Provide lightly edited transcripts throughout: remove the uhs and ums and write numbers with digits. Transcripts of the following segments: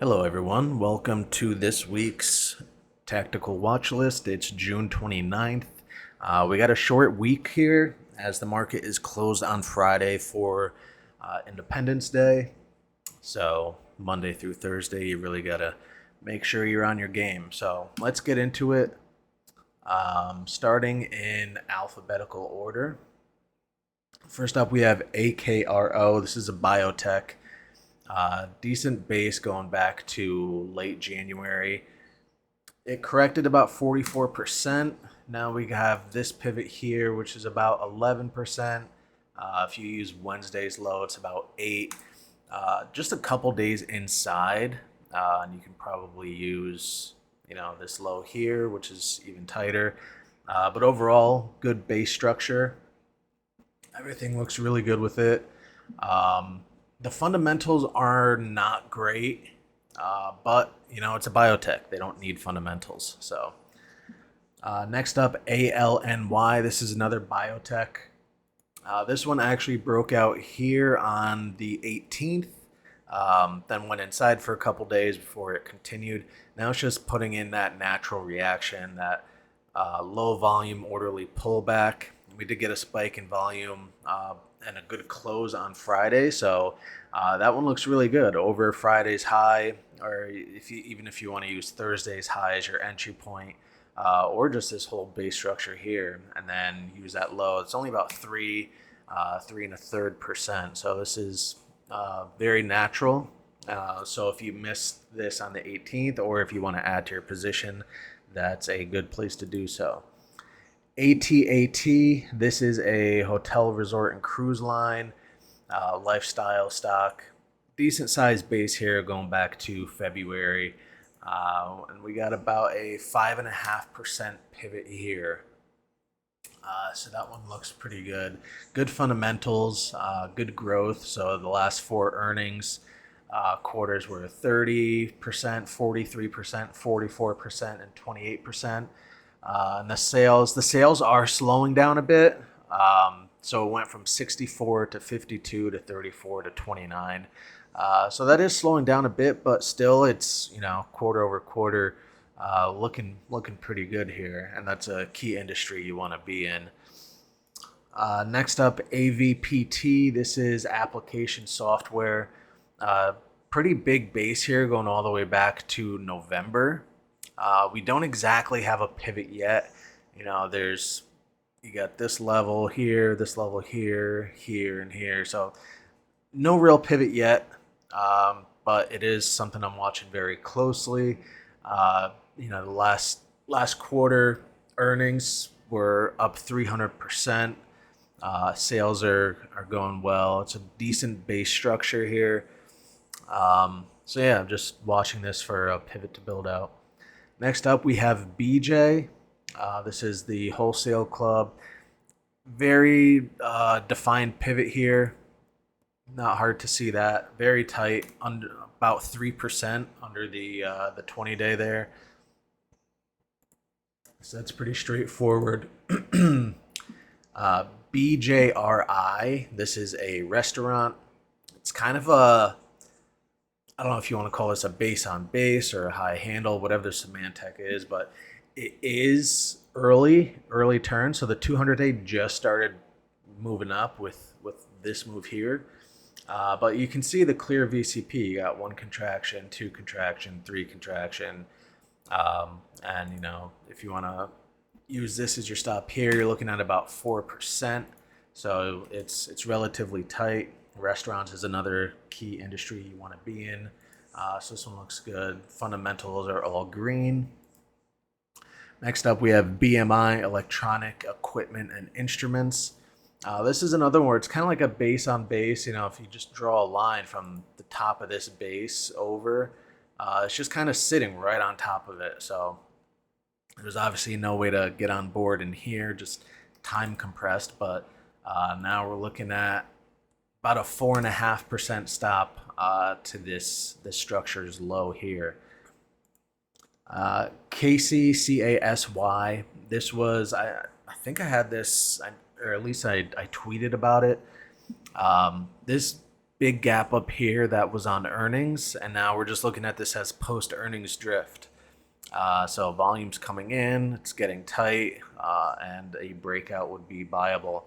Hello everyone, welcome to this week's tactical watch list. It's June 29th. We got a short week here as the market is closed on Friday for Independence Day. So Monday through Thursday, you really got to make sure you're on your game. So let's get into it. Starting in alphabetical order. First up, we have AKRO. This is a biotech. Decent base going back to late January. It corrected about 44%. Now we have this pivot here, which is about 11%. If you use Wednesday's low, it's about 8. Just a couple days inside, and you can probably use, this low here, which is even tighter. But overall, good base structure. Everything looks really good with it. The fundamentals are not great, but it's a biotech. They don't need fundamentals. So next up, ALNY. This is another biotech. This one actually broke out here on the 18th, then went inside for a couple days before it continued. Now it's just putting in that natural reaction, that low volume orderly pullback. We did get a spike in volume and a good close on Friday, so that one looks really good over Friday's high, or even if you want to use Thursday's high as your entry point, or just this whole base structure here, and then use that low. It's only about 3.33%, so this is very natural. So if you missed this on the 18th, or if you want to add to your position, that's a good place to do so. ATAT, this is a hotel, resort, and cruise line, lifestyle stock. Decent sized base here going back to February. And we got about a 5.5% pivot here. So that one looks pretty good. Good fundamentals, good growth. So the last 4 earnings quarters were 30%, 43%, 44%, and 28%. And the sales are slowing down a bit. So it went from 64 to 52 to 34 to 29. So that is slowing down a bit, but still it's, quarter over quarter, looking pretty good here. And that's a key industry you want to be in. Next up, AVPT. This is application software. Pretty big base here going all the way back to November. We don't exactly have a pivot yet. You got this level here, here, and here. So no real pivot yet, but it is something I'm watching very closely. The last quarter earnings were up 300%. Sales are going well. It's a decent base structure here. So yeah, I'm just watching this for a pivot to build out. Next up, we have BJ. This is the wholesale club. Very defined pivot here. Not hard to see that. Very tight, under about 3% under the 20-day there. So that's pretty straightforward. BJRI. This is a restaurant. It's kind of I don't know if you want to call this a base on base or a high handle, whatever the semantic is, but it is early turn. So the 200-day just started moving up with this move here. But you can see the clear VCP. You got 1 contraction, 2 contraction, 3 contraction. And, if you want to use this as your stop here, you're looking at about 4%. So it's relatively tight. Restaurants is another key industry you want to be in. So this one looks good. Fundamentals are all green. Next up, we have BMI, electronic equipment and instruments. This is another one where it's kind of like a base on base. If you just draw a line from the top of this base over, it's just kind of sitting right on top of it. So there's obviously no way to get on board in here, just time compressed. But now we're looking at about a 4.5% stop to this structure's low here. CASY, CASY. This was, I think I had this, or at least I tweeted about it. This big gap up here that was on earnings, and now we're just looking at this as post-earnings drift. So volume's coming in, it's getting tight, and a breakout would be viable.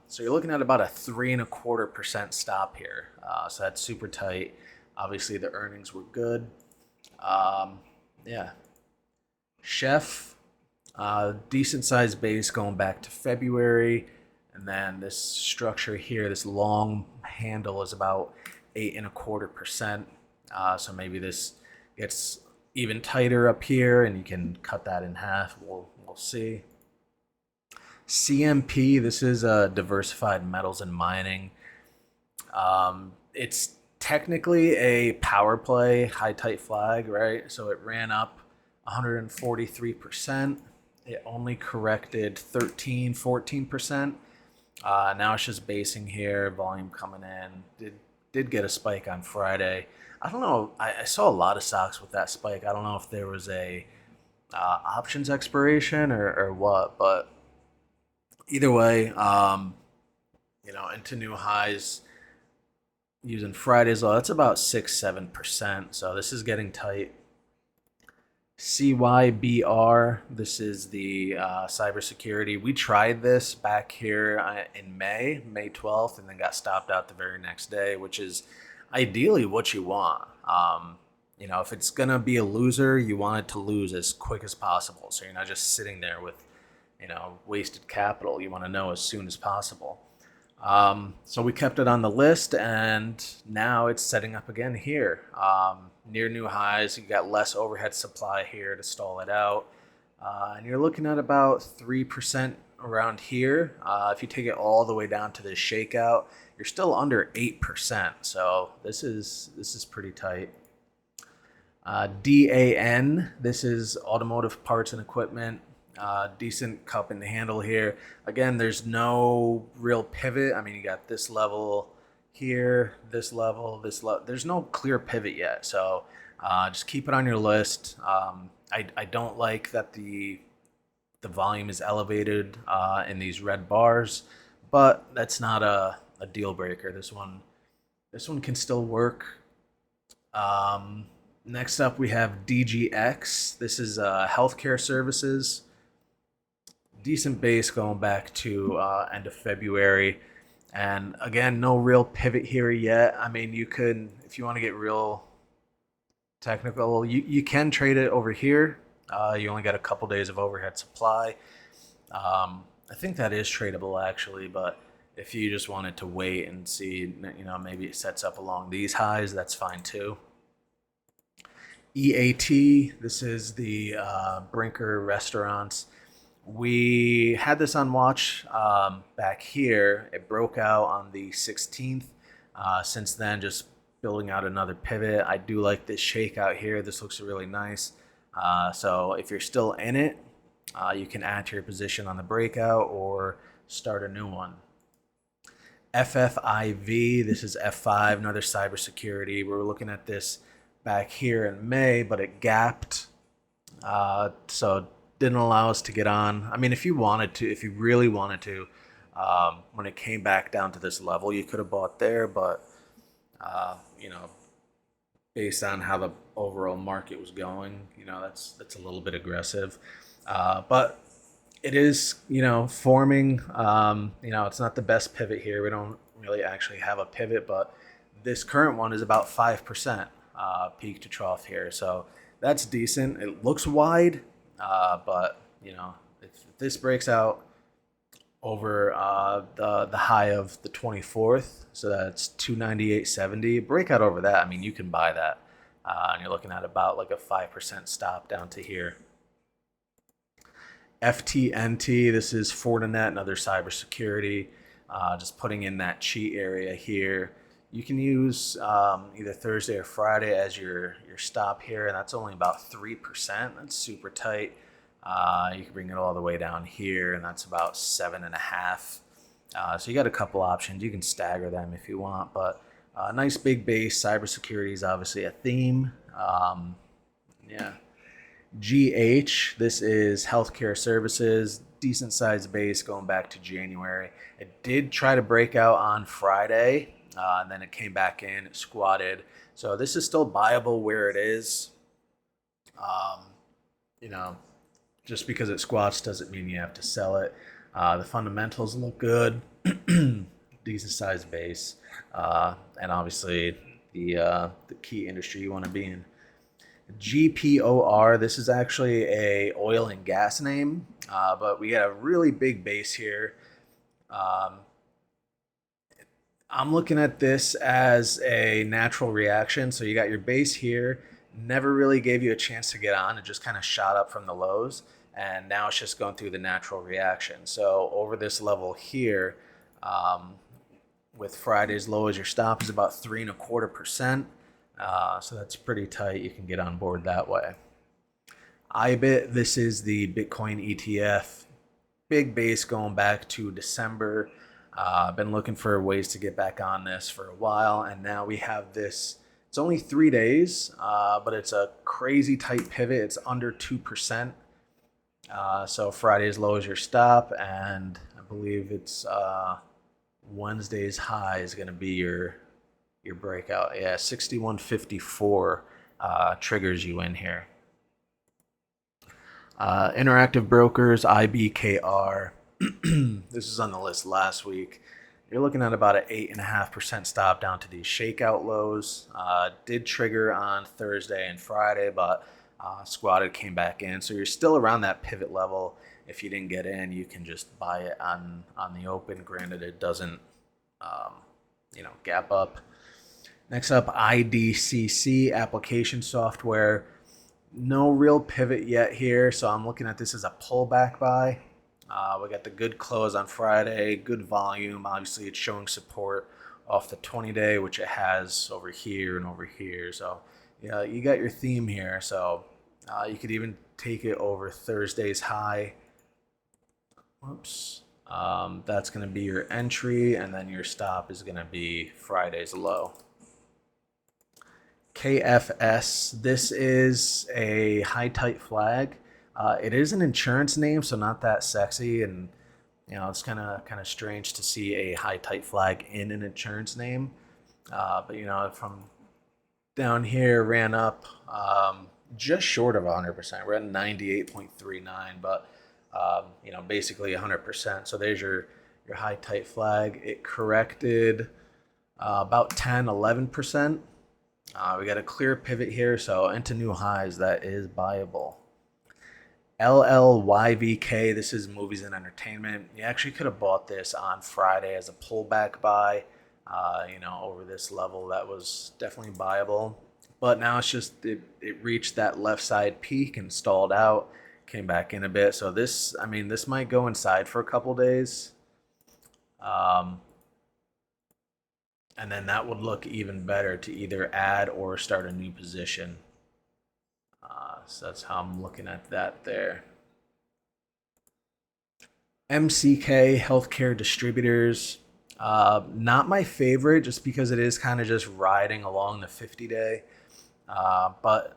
So you're looking at about a 3.25% stop here. So that's super tight. Obviously, the earnings were good. Yeah. Chef, decent sized base going back to February. And then this structure here, this long handle is about 8.25%. So maybe this gets even tighter up here and you can cut that in half. We'll see. CMP, this is diversified metals and mining. It's technically a power play, high tight flag, right? So it ran up 143%. It only corrected 14%. Now it's just basing here, volume coming in. Did get a spike on Friday. I don't know. I saw a lot of stocks with that spike. I don't know if there was a options expiration or what, but either way, into new highs using Friday's low. That's about 6-7%. So this is getting tight. CYBR, this is the cybersecurity. We tried this back here in May 12th, and then got stopped out the very next day, which is ideally what you want. If it's going to be a loser, you want it to lose as quick as possible. So you're not just sitting there with, wasted capital. You want to know as soon as possible. So we kept it on the list, and now it's setting up again here. Near new highs, you got less overhead supply here to stall it out. And you're looking at about 3% around here. If you take it all the way down to this shakeout, you're still under 8%. So this is pretty tight. DAN, this is automotive parts and equipment. Decent cup and handle here. Again, there's no real pivot. I mean, you got this level here, this level, this level. There's no clear pivot yet. So just keep it on your list. I don't like that the volume is elevated in these red bars, but that's not a deal breaker. This one can still work. Next up, we have DGX. This is healthcare services. Decent base going back to end of February. And again, no real pivot here yet. I mean, you could, if you want to get real technical, you can trade it over here. You only got a couple days of overhead supply. I think that is tradable actually, but if you just wanted to wait and see, maybe it sets up along these highs, that's fine too. EAT, this is the Brinker restaurants. We had this on watch back here. It broke out on the 16th. Since then, just building out another pivot. I do like this shakeout here. This looks really nice. So if you're still in it, you can add to your position on the breakout or start a new one. FFIV, this is F5, another cybersecurity. We were looking at this back here in May, but it gapped. So didn't allow us to get on. I mean, if you really wanted to, when it came back down to this level, you could have bought there, but based on how the overall market was going, that's a little bit aggressive. But it is, forming. It's not the best pivot here. We don't really actually have a pivot, but this current one is about 5% peak to trough here, so that's decent. It looks wide. But if this breaks out over the high of the 24th, so that's 298.70, breakout over that, I mean, you can buy that, and you're looking at about like a 5% stop down to here. FTNT, this is Fortinet, another cybersecurity. Just putting in that cheat area here. You can use either Thursday or Friday as your stop here, and that's only about 3%. That's super tight. You can bring it all the way down here, and that's about 7.5. So you got a couple options. You can stagger them if you want, but nice big base. Cybersecurity is obviously a theme. GH, this is healthcare services. Decent sized base going back to January. It did try to break out on Friday. and then it came back in, it squatted. So this is still buyable where it is. You know, just because it squats doesn't mean you have to sell it. The fundamentals look good, decent sized base, and obviously the key industry you want to be in. GPOR, this is actually a oil and gas name, but we got a really big base here. I'm looking at this as a natural reaction. So you got your base here, never really gave you a chance to get on. It just kind of shot up from the lows, and now it's just going through the natural reaction. So over this level here, with Friday's low as your stop is about 3.25%. So that's pretty tight. You can get on board that way. IBIT, this is the Bitcoin ETF. Big base going back to December. I've been looking for ways to get back on this for a while, and now we have this. It's only 3 days, but it's a crazy tight pivot. It's under 2%. So Friday's low is your stop, and I believe it's Wednesday's high is going to be your breakout. Yeah, 61.54 triggers you in here. Interactive brokers, IBKR. This is on the list last week. You're looking at about an 8.5% stop down to these shakeout lows. Did trigger on Thursday and Friday, but squatted, came back in. So you're still around that pivot level. If you didn't get in, you can just buy it on the open. Granted, it doesn't gap up. Next up, IDCC, application software. No real pivot yet here, so I'm looking at this as a pullback buy. We got the good close on Friday, good volume. Obviously, it's showing support off the 20-day, which it has over here and over here. So, yeah, you got your theme here. So, you could even take it over Thursday's high. Whoops. That's going to be your entry, and then your stop is going to be Friday's low. KFS, this is a high tight flag. It is an insurance name, so not that sexy, and it's kind of strange to see a high tight flag in an insurance name. But from down here ran up just short of 100%. We're at 98.39, but basically 100%. So there's your high tight flag. It corrected about 10-11%. We got a clear pivot here, so into new highs. That is buyable. LLYVK, this is movies and entertainment. You actually could have bought this on Friday as a pullback buy, over this level. That was definitely buyable. But now it's just, it reached that left side peak and stalled out, came back in a bit. So this might go inside for a couple days. And then that would look even better to either add or start a new position. So that's how I'm looking at that there. MCK, healthcare distributors. Not my favorite, just because it is kind of just riding along the 50-day. But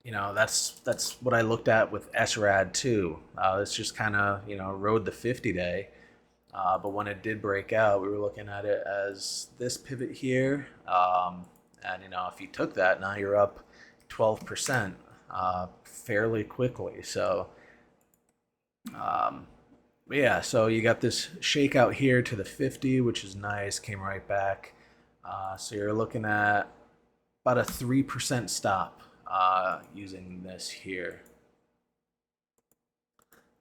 that's what I looked at with SRAD too. It's just kind of rode the 50-day. But when it did break out, we were looking at it as this pivot here. And if you took that, now you're up 12% fairly quickly. So so you got this shakeout here to the 50, which is nice, came right back. So you're looking at about a 3% stop using this here.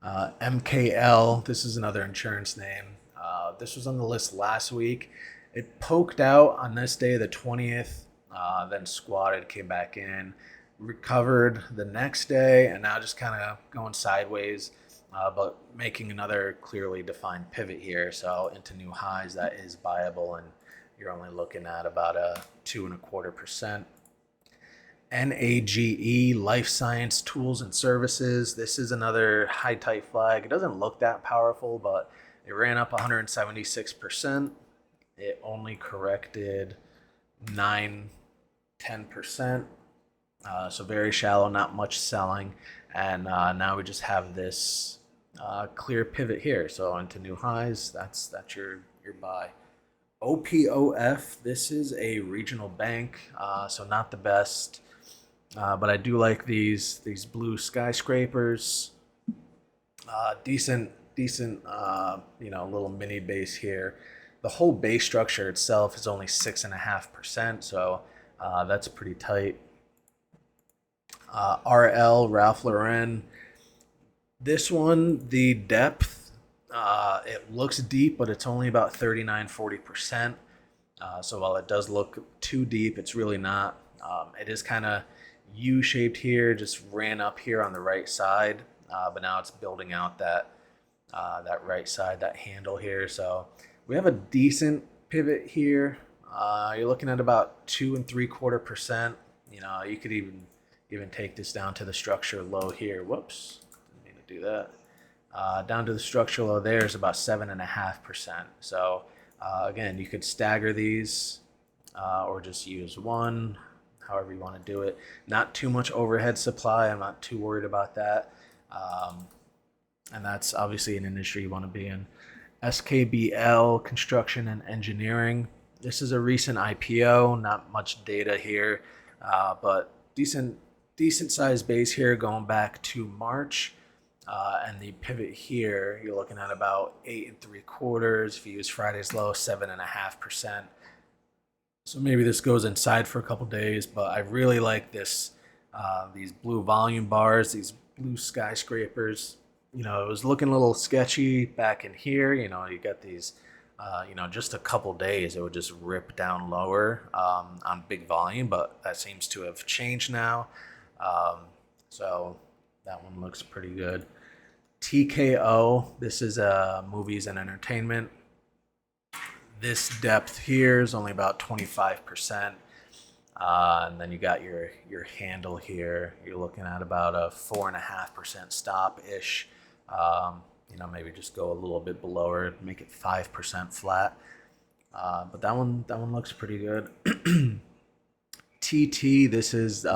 MKL, this is another insurance name. This was on the list last week. It poked out on this day, the 20th, then squatted, came back in, recovered the next day, and now just kind of going sideways, but making another clearly defined pivot here. So into new highs, that is buyable, and you're only looking at about a 2.25%. NAGE, Life Science Tools and Services. This is another high tight flag. It doesn't look that powerful, but it ran up 176%. It only corrected 9-10%. So very shallow, not much selling. And now we just have this clear pivot here. So into new highs, that's your buy. OPOF, this is a regional bank, so not the best, but I do like these blue skyscrapers. Decent, little mini base here. The whole base structure itself is only 6.5%, so that's pretty tight. RL, Ralph Lauren. This one, the depth, it looks deep, but it's only about 39-40%. So while it does look too deep, it's really not. It is kind of U-shaped here, just ran up here on the right side, but now it's building out that right side, that handle here. So we have a decent pivot here. You're looking at about 2.75%. You could even take this down to the structure low here. Whoops, didn't mean to do that. Down to the structure low there is about 7.5%. So again, you could stagger these or just use one, however you want to do it. Not too much overhead supply. I'm not too worried about that. And that's obviously an industry you want to be in. SKBL, Construction and Engineering. This is a recent IPO, not much data here, but decent sized base here going back to March. And the pivot here, you're looking at about 8.75. If you use Friday's low, 7.5%. So maybe this goes inside for a couple days, but I really like this. These blue volume bars, these blue skyscrapers. It was looking a little sketchy back in here. You got these, just a couple days, it would just rip down lower on big volume, but that seems to have changed now. So that one looks pretty good. TKO, this is movies and entertainment. This depth here is only about 25%. And then you got your handle here. You're looking at about a 4.5% stop-ish. Maybe just go a little bit below or make it 5% flat. But that one looks pretty good. TT, this is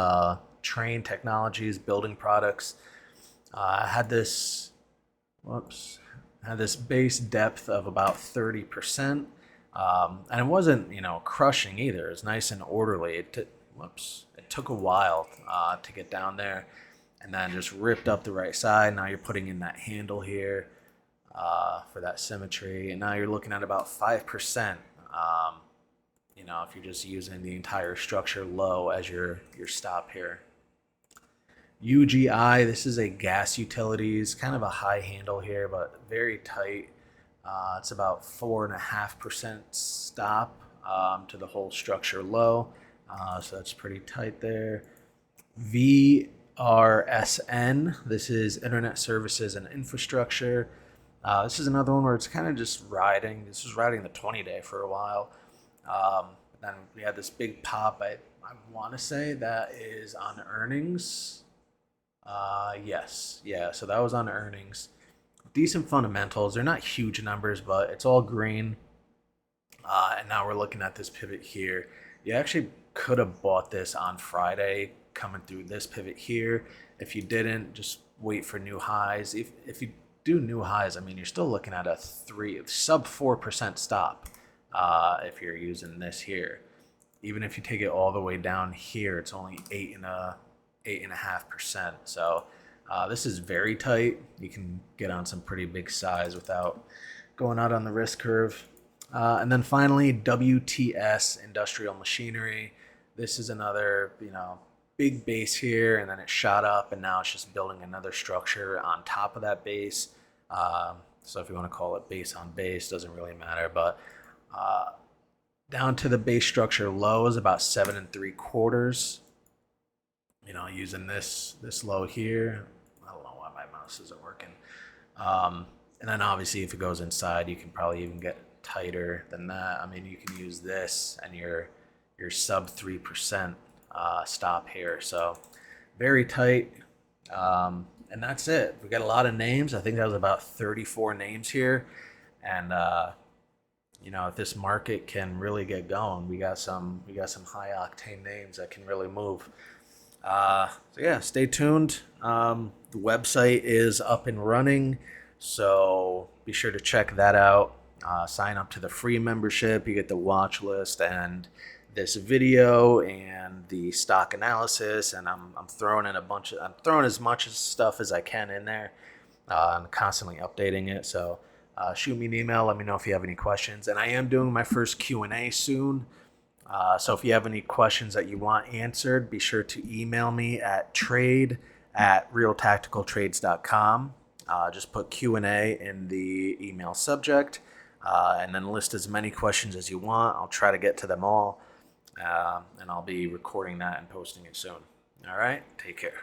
Train Technologies, Building Products. Had this base depth of about 30%. And it wasn't, crushing either. It's nice and orderly. It took a while to get down there, and then just ripped up the right side. Now you're putting in that handle here for that symmetry, and now you're looking at about 5%. If you're just using the entire structure low as your stop here. UGI, this is a gas utilities, kind of a high handle here, but very tight. It's about 4.5% stop to the whole structure low. So that's pretty tight there. VRSN, this is Internet Services and Infrastructure. This is another one where it's kind of just riding. This was riding the 20-day for a while. Then we had this big pop. I want to say that is on earnings. Yes. Yeah, so that was on earnings. Decent fundamentals. They're not huge numbers, but it's all green. And now we're looking at this pivot here. You actually could have bought this on Friday coming through this pivot here. If you didn't, just wait for new highs. If you do new highs, you're still looking at a sub 4% stop if you're using this here. Even if you take it all the way down here, it's only 8.5%. So this is very tight. You can get on some pretty big size without going out on the risk curve. And then finally, WTS, Industrial Machinery. This is another, big base here, and then it shot up, and now it's just building another structure on top of that base. So if you want to call it base on base, doesn't really matter. But down to the base structure low is about 7.75. Using this low here. I don't know why my mouse isn't working. And then obviously if it goes inside, you can probably even get tighter than that. You can use this and your sub 3% stop here. So very tight. And that's it. We got a lot of names. I think that was about 34 names here. And if this market can really get going, we got some high octane names that can really move. So yeah, stay tuned. The website is up and running, so be sure to check that out. Sign up to the free membership. You get the watch list and this video and the stock analysis, and I'm throwing in I'm throwing as much stuff as I can in there. I'm constantly updating it. So shoot me an email. Let me know if you have any questions. And I am doing my first Q&A soon. So if you have any questions that you want answered, be sure to email me at trade@realtacticaltrades.com. Just put Q&A in the email subject, and then list as many questions as you want. I'll try to get to them all, and I'll be recording that and posting it soon. All right, take care.